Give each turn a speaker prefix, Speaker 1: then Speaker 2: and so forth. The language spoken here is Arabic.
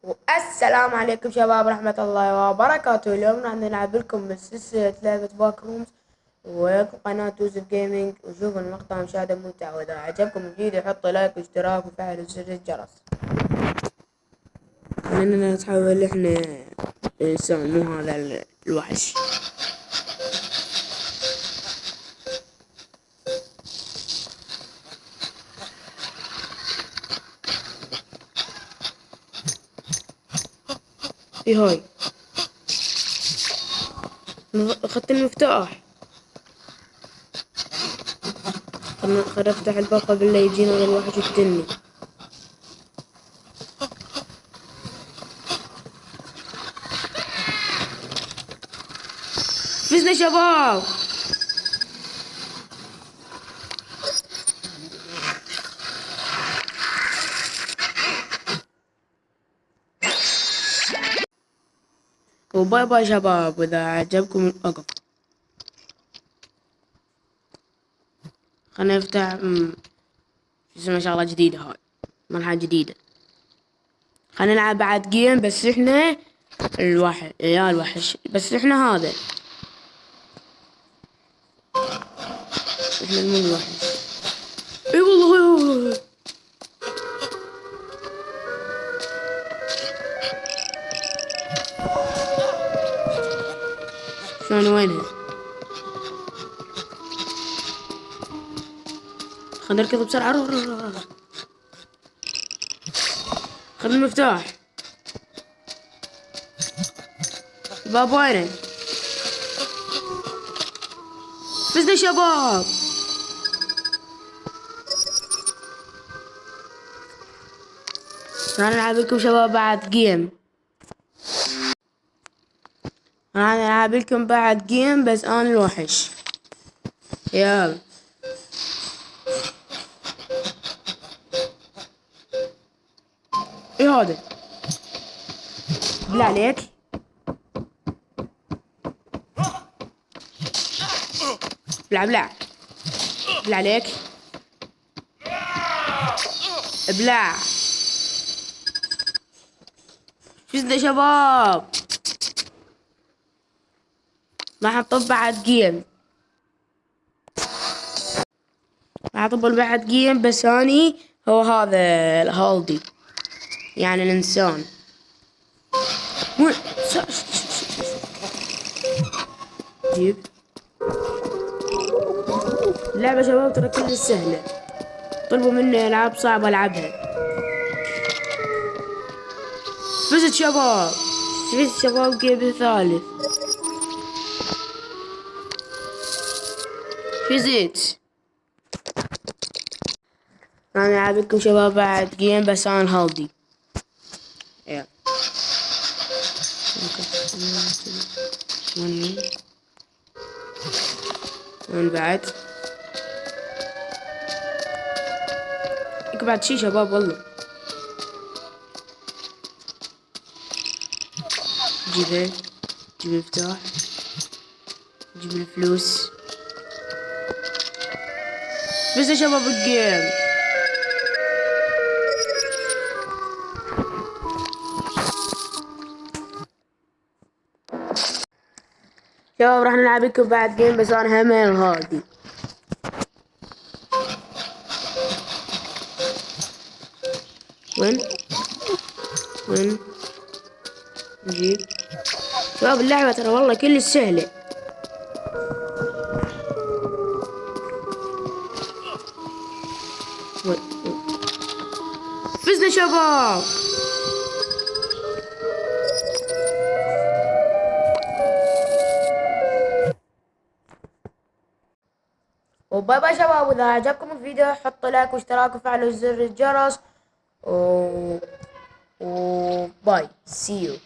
Speaker 1: والسلام عليكم شباب ورحمة الله وبركاته. اليوم راح نلعب لكم من سلسلة لعبة باك رومز وقناة يوسف جيمنج، وشوفوا المقطع مشاهدة ممتعة. وإذا عجبكم الفيديو حطوا لايك واشتراك وفعلوا زر الجرس. خلينا نتحول احنا الإنسان مو هذا الوحش. ايه هاي، اخذت المفتاح. خلنا افتح الباب قبل لا يجينا هذا الوحش التني. فزنا شباب. وباي باي شباب، واذا عجبكم اقف. خلنا نفتح اسمها شغلة جديدة، هاي مرحلة جديدة. خلنا نلعب بعد جيم، بس احنا الوحش يا الوحش، بس احنا هذا احنا مو الوحش. اي والله. شلون وينها؟ خلنا نركض بسرعة. روح. خذ المفتاح. الباب وينه؟ فزنا شباب. راح نلعب لكم شباب بعد جيم. راح نلعب لكم بعد جيم، بس انا الوحش. يلا. ايه هذا؟ بالله عليك. بلع بالله عليك. ابلع. فزنا شباب. راح نطب بعد جيم. راح اطبل بعد جيم، بس اني هو هذا الهالدي، يعني الانسان. وين؟ جيب اللعبة شباب، ترى كلش سهلة. طلبوا مني العاب صعبة العبها. فزت شباب. فزت شباب جيم الثالث. فزت. انا العب لكم شباب بعد جيم، بس انا الهالدي. يلا. وين بعد؟ بعد شي شباب والله. جيبه. جيب المفتاح. جيب الفلوس. بس يا شباب الجيم. شباب راح نلعب لكم بعد جيم، بس انا هم الهادي. وين نجيب شباب اللعبة، ترى والله كل سهلة. فزنا شباب. وباي باي شباب، واذا عجبكم الفيديو حطوا لايك واشتراك وفعلوا زر الجرس. و باي سي يو.